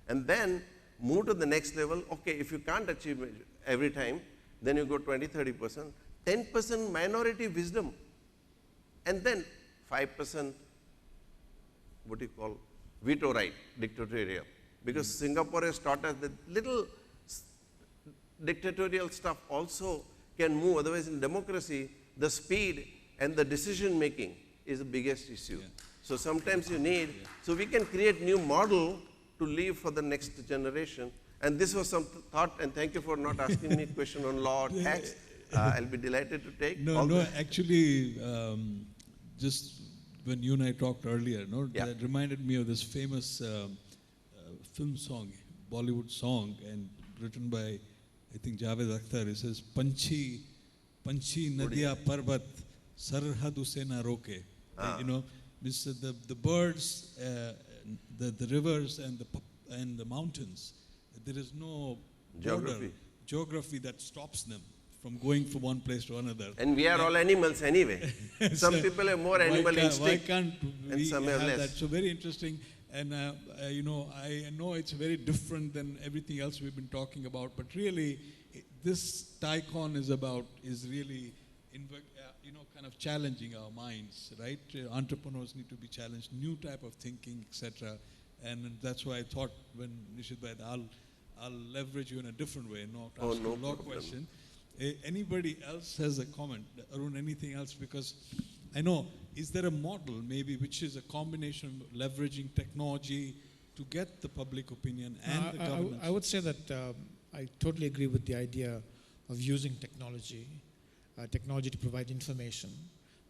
And then move to the next level. Okay, if you can't achieve it every time, then you go 20, 30%, 10% minority wisdom, and then 5%, what do you call, veto right, dictatorial. Because Singapore has taught us that little dictatorial stuff also can move. Otherwise, in democracy, the speed and the decision making is the biggest issue. Yeah. So sometimes you need, so we can create new model to leave for the next generation. And this was some thought, and thank you for not asking me a question on law or tax. I'll be delighted to take. Actually, just when you and I talked earlier, that reminded me of this famous film song, Bollywood song, and written by, I think, Javed Akhtar. It says, Panchi Nadia Parbat Sarhadu Se Na Roke. The birds, the rivers, and the mountains. There is no geography that stops them from going from one place to another. And we are all animals anyway. Some people have more animal instinct, why can't we some have less. That? So very interesting. And I know it's very different than everything else we've been talking about. But really, this TICON is really kind of challenging our minds, right? Entrepreneurs need to be challenged, new type of thinking, etc. And that's why I thought when Nishith bhai, I'll leverage you in a different way, not ask a law question. Anybody else has a comment? Arun, anything else? Because I know, is there a model maybe which is a combination of leveraging technology to get the public opinion and the government? I would say that I totally agree with the idea of using technology to provide information,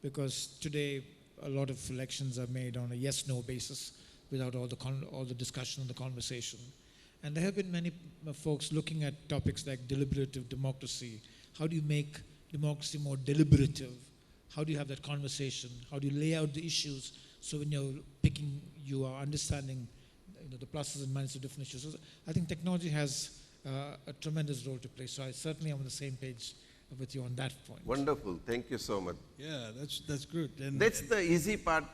because today a lot of elections are made on a yes-no basis without all the discussion and the conversation. And there have been many folks looking at topics like deliberative democracy. How do you make democracy more deliberative? How do you have that conversation? How do you lay out the issues so when you're picking, you are understanding the pluses and minuses of different issues? So I think technology has a tremendous role to play. So I certainly am on the same page with you on that point. Wonderful. Thank you so much. Yeah, that's good. And that's the easy part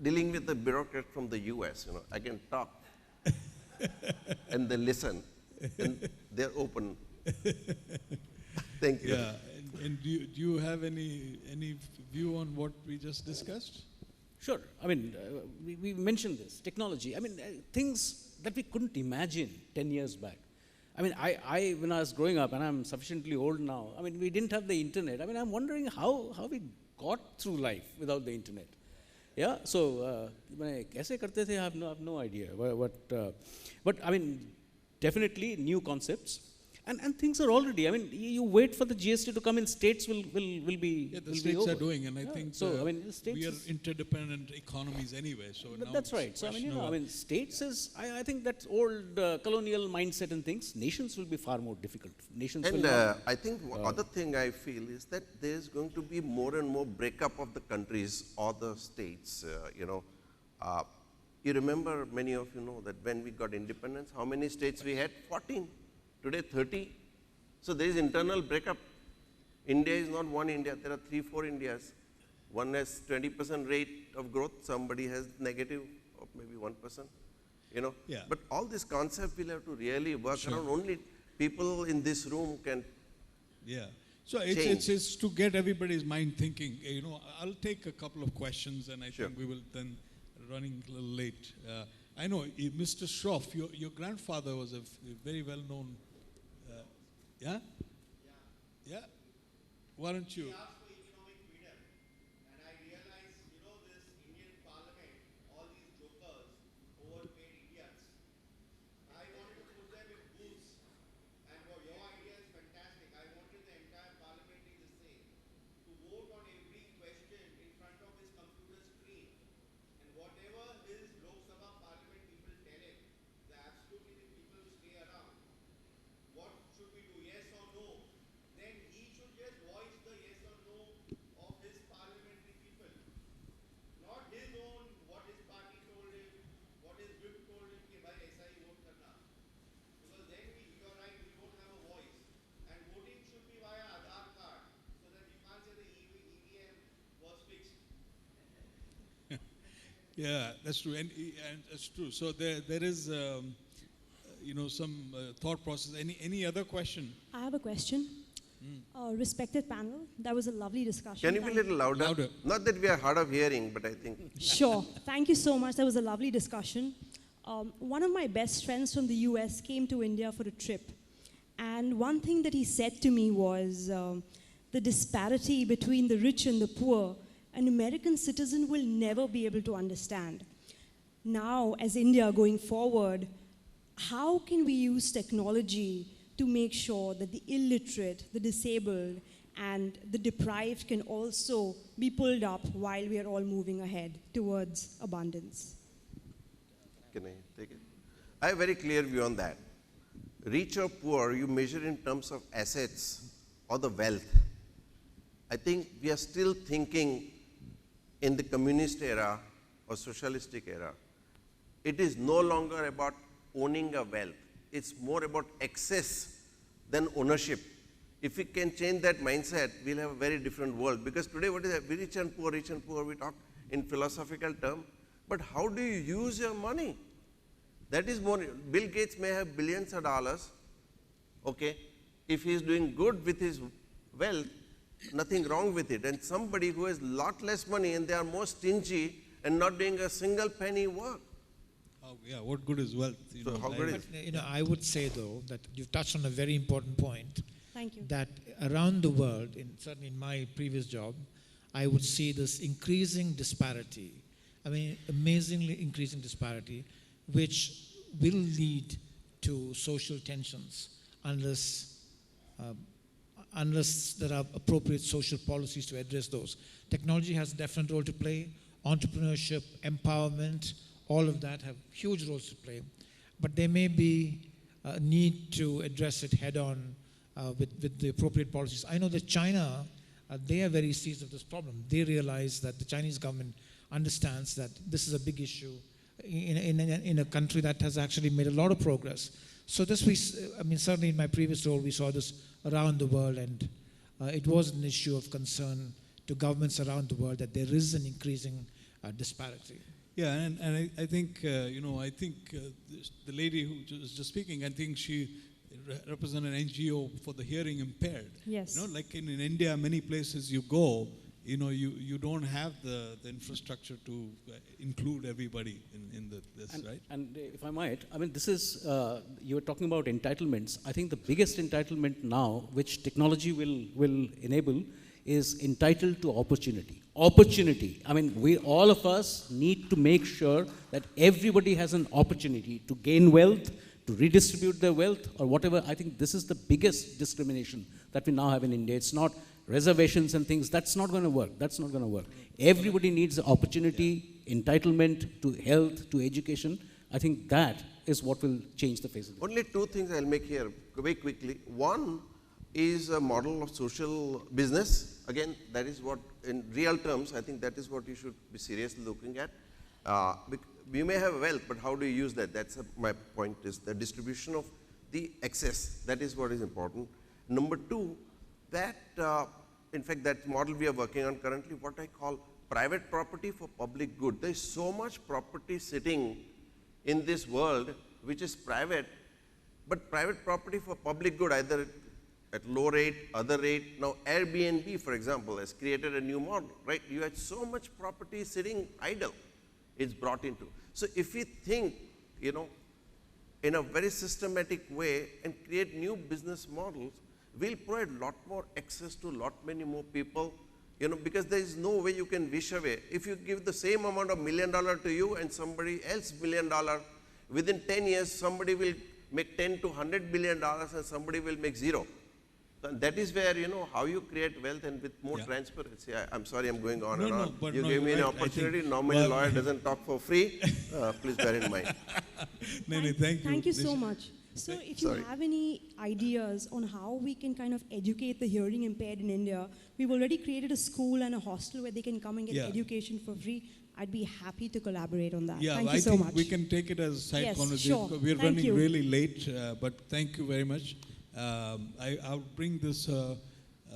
dealing with the bureaucrat from the US, I can talk and they listen and they're open. Thank you. Yeah, and do you have any view on what we just discussed? Sure. I mean, we mentioned this, technology. I mean, things that we couldn't imagine 10 years back. I mean, I when I was growing up, and I'm sufficiently old now, I mean, we didn't have the internet. I mean, I'm wondering how we got through life without the internet. Yeah, so, kaise karte the, I have no idea. But I mean, definitely new concepts. And things are already, I mean, you wait for the GST to come in, states will be. Yeah, the states are doing, and I think so. I mean, the states we are interdependent economies anyway. So now that's right. So I mean, states is, I think that old colonial mindset and things. Nations will be far more difficult. Nations and will not, I think other thing I feel is that there is going to be more and more breakup of the countries or the states. You remember, many of you know that when we got independence, how many states we had? 14. Today 30. So there is internal breakup. India is not one India. There are 3-4 Indias. One has 20% rate of growth. Somebody has negative of maybe 1%. Yeah. But all this concept will have to really work around. Only people in this room can. Yeah. So it's to get everybody's mind thinking. I'll take a couple of questions, and I think we will then running a little late. I know, Mr. Shroff, your grandfather was a very well-known. Yeah? Yeah? Why don't you? He asked for economic freedom, and I realized, this Indian parliament, all these jokers, overpaid idiots. I wanted to put them in booths, and your idea is fantastic. I wanted the entire parliament in the same, to vote on every question in front of his computer screen, and whatever his Lok Sabha parliament people tell him, the absolutely the people who stay around. What should we do, yes or no? Then he should just voice the yes or no of his parliamentary people. Not his own, what his party told him, what his whip told him, कि भाई ऐसा ही vote करना. Because then you're right, we don't have a voice. And voting should be via Aadhaar card, so that you can't say the EVM was fixed. Yeah, that's true, and that's true. So there is, some thought process. Any other question? I have a question. Respected panel, that was a lovely discussion. Can you be a little louder? Louder. Not that we are hard of hearing, but I think. Sure. Thank you so much. That was a lovely discussion. One of my best friends from the US came to India for a trip. And one thing that he said to me was the disparity between the rich and the poor, an American citizen will never be able to understand. Now, as India going forward, how can we use technology to make sure that the illiterate, the disabled, and the deprived can also be pulled up while we are all moving ahead towards abundance? Can I take it? I have a very clear view on that. Rich or poor, you measure in terms of assets or the wealth. I think we are still thinking in the communist era or socialistic era. It is no longer about owning a wealth. It's more about access than ownership. If we can change that mindset, we'll have a very different world. Because today, what is that? Rich and poor, we talk in philosophical terms. But how do you use your money? That is more. Bill Gates may have billions of dollars. Okay, if he is doing good with his wealth, nothing wrong with it. And somebody who has lot less money and they are more stingy and not doing a single penny work. Yeah, what good is wealth? So how good is? I would say though that you've touched on a very important point. Thank you. That around the world, certainly in my previous job, I would see this increasing disparity. I mean, amazingly increasing disparity, which will lead to social tensions unless there are appropriate social policies to address those. Technology has a definite role to play. Entrepreneurship, empowerment, all of that have huge roles to play. But there may be a need to address it head on with the appropriate policies. I know that China, they are very seized of this problem. They realize that the Chinese government understands that this is a big issue in a country that has actually made a lot of progress. So this certainly in my previous role, we saw this around the world, and it was an issue of concern to governments around the world that there is an increasing disparity. Yeah, and I think, the lady who was just speaking, I think she represents an NGO for the hearing impaired. Yes. Like in India, many places you go, you don't have the infrastructure to include everybody in this, right? And if I might, I mean, this is, you were talking about entitlements. I think the biggest entitlement now, which technology will enable, is entitled to opportunity. Opportunity. I mean, all of us need to make sure that everybody has an opportunity to gain wealth, to redistribute their wealth, or whatever. I think this is the biggest discrimination that we now have in India. It's not reservations and things. That's not going to work. That's not going to work. Everybody needs opportunity, entitlement to health, to education. I think that is what will change the face of the Only two things I'll make here very quickly. One is a model of social business. Again, that is what, in real terms, I think that is what you should be seriously looking at. We may have wealth, but how do you use that? That's my point, is the distribution of the excess. That is what is important. Number two, that, in fact, that model we are working on currently, what I call private property for public good. There is so much property sitting in this world which is private, but private property for public good, either at low rate, other rate. Now Airbnb, for example, has created a new model, right? You had so much property sitting idle, it's brought into. So if we think, in a very systematic way and create new business models, we'll provide a lot more access to a lot many more people, because there is no way you can wish away. If you give the same amount of $1 million to you and somebody else $1 million, within 10 years, somebody will make 10 to $100 billion and somebody will make zero. That is where, how you create wealth and with more transparency. I'm sorry, I'm going on and on. You gave me an opportunity. Normally, a lawyer doesn't talk for free. Please bear in mind. Thank you. Thank you so much. So if you have any ideas on how we can kind of educate the hearing impaired in India, we've already created a school and a hostel where they can come and get education for free. I'd be happy to collaborate on that. Yeah, thank you I so think much. we can take it as a side conversation. Sure. We're Thank running you. really late, but thank you very much. I'll bring this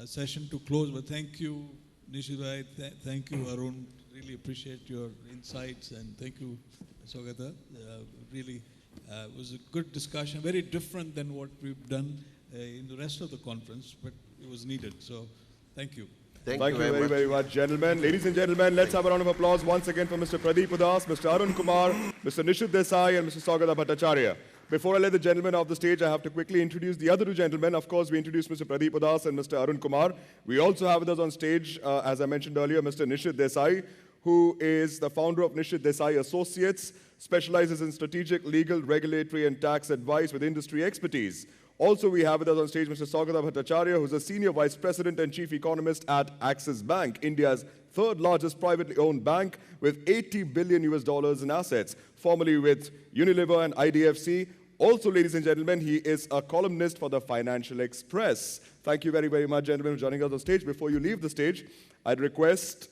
session to close, but thank you, Nishith. Thank you, Arun. Really appreciate your insights, and thank you, Sogata. Really, it was a good discussion, very different than what we've done in the rest of the conference, but it was needed. So, thank you. Thank you very much, gentlemen. Ladies and gentlemen, let's have a round of applause once again for Mr. Pradeep Udhas, Mr. Arun Kumar, Mr. Nishith Desai, and Mr. Saugata Bhattacharya. Before I let the gentlemen off the stage, I have to quickly introduce the other two gentlemen. Of course, we introduced Mr. Pradeep Udhas and Mr. Arun Kumar. We also have with us on stage, as I mentioned earlier, Mr. Nishith Desai, who is the founder of Nishith Desai Associates, specializes in strategic, legal, regulatory, and tax advice with industry expertise. Also, we have with us on stage Mr. Saugata Bhattacharya, who's a senior vice president and chief economist at Axis Bank, India's third largest privately owned bank with $80 billion in assets, formerly with Unilever and IDFC. Also, ladies and gentlemen, he is a columnist for the Financial Express. Thank you very much, gentlemen, for joining us on stage. Before you leave the stage, I'd request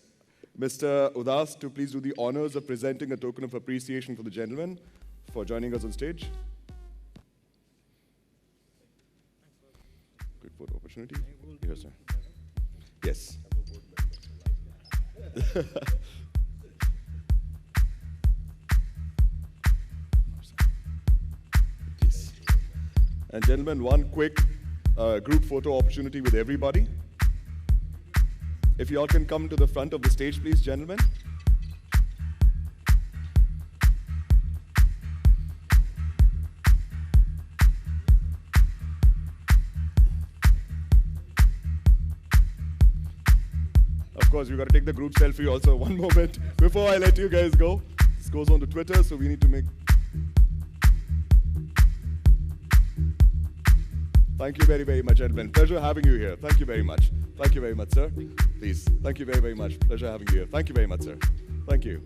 Mr. Udhas to please do the honors of presenting a token of appreciation for the gentleman for joining us on stage. Good photo opportunity. Here, sir. Yes. And gentlemen, one quick group photo opportunity with everybody. If you all can come to the front of the stage, please, gentlemen. Of course, we've got to take the group selfie also. One moment before I let you guys go. This goes on to Twitter, so we need to make... Thank you very much, gentlemen. Pleasure having you here. Thank you very much. Thank you very much, sir. Please. Thank you very much. Pleasure having you here. Thank you very much, sir. Thank you.